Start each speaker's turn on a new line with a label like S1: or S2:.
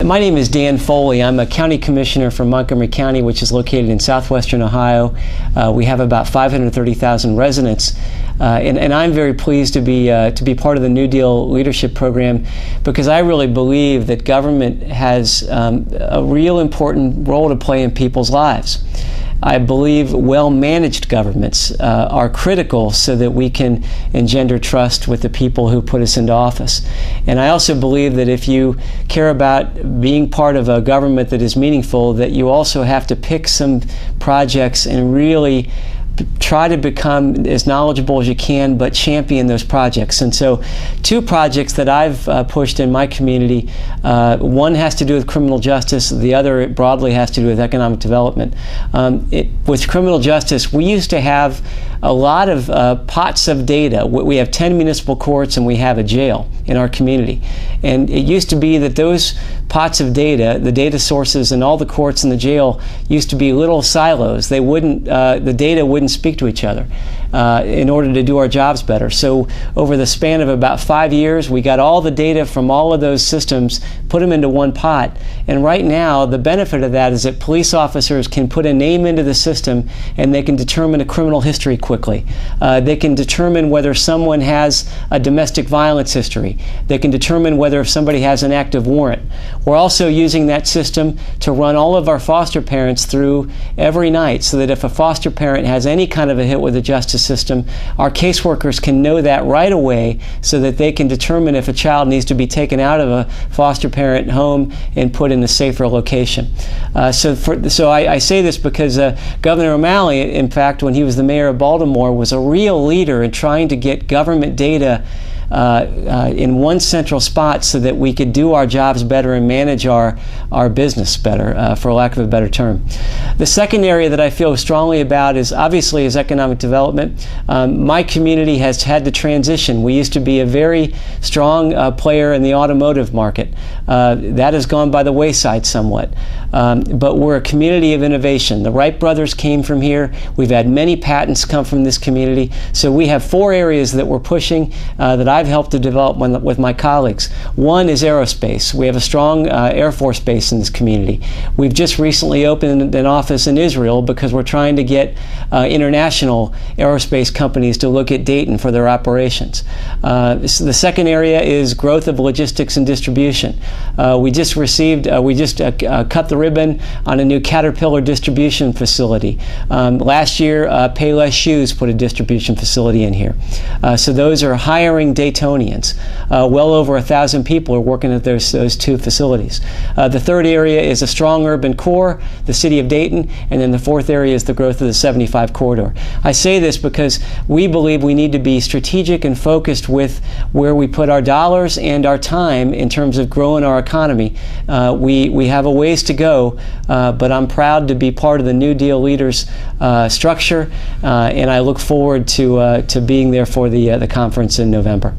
S1: My name is Dan Foley. I'm a county commissioner from Montgomery County, which is located in southwestern Ohio. We have about 530,000 residents, and I'm very pleased to be part of the New Deal leadership program, because I really believe that government has a real important role to play in people's lives. I believe well-managed governments are critical so that we can engender trust with the people who put us into office. And I also believe that if you care about being part of a government that is meaningful, that you also have to pick some projects and really try to become as knowledgeable as you can, but champion those projects. And so 2 projects that I've pushed in my community, one has to do with criminal justice, the other broadly has to do with economic development. With criminal justice, we used to have a lot of pots of data. We have 10 municipal courts and we have a jail in our community. And it used to be that those pots of data, the data sources in all the courts and the jail, used to be little silos. They wouldn't, the data wouldn't speak to each other in order to do our jobs better. So over the span of about 5 years, we got all the data from all of those systems, put them into one pot. And right now, the benefit of that is that police officers can put a name into the system and they can determine a criminal history quickly. They can determine whether someone has a domestic violence history. They can determine whether somebody has an active warrant. We're also using that system to run all of our foster parents through every night, so that if a foster parent has any kind of a hit with the justice system, our caseworkers can know that right away, so that they can determine if a child needs to be taken out of a foster parent home and put in a safer location. So I say this because Governor O'Malley, in fact, when he was the mayor of Baltimore, was a real leader in trying to get government data in one central spot so that we could do our jobs better and manage our business better, for lack of a better term. The second area that I feel strongly about is obviously economic development. My community has had to transition. We used to be a very strong player in the automotive market. That has gone by the wayside somewhat. But we're a community of innovation. The Wright brothers came from here. We've had many patents come from this community. So we have 4 areas that we're pushing that I've helped to develop with my colleagues. One is aerospace. We have a strong Air Force base in this community. We've just recently opened an office in Israel because we're trying to get international aerospace companies to look at Dayton for their operations. The second area is growth of logistics and distribution. We just cut the ribbon on a new Caterpillar distribution facility. Last year, Payless Shoes put a distribution facility in here. So those are hiring Daytonians. Well over 1,000 people are working at those 2 facilities. The third area is a strong urban core, the city of Dayton, and then the fourth area is the growth of the 75 corridor. I say this because we believe we need to be strategic and focused with where we put our dollars and our time in terms of growing our economy. We have a ways to go, but I'm proud to be part of the New Deal Leaders structure, and I look forward to being there for the conference in November.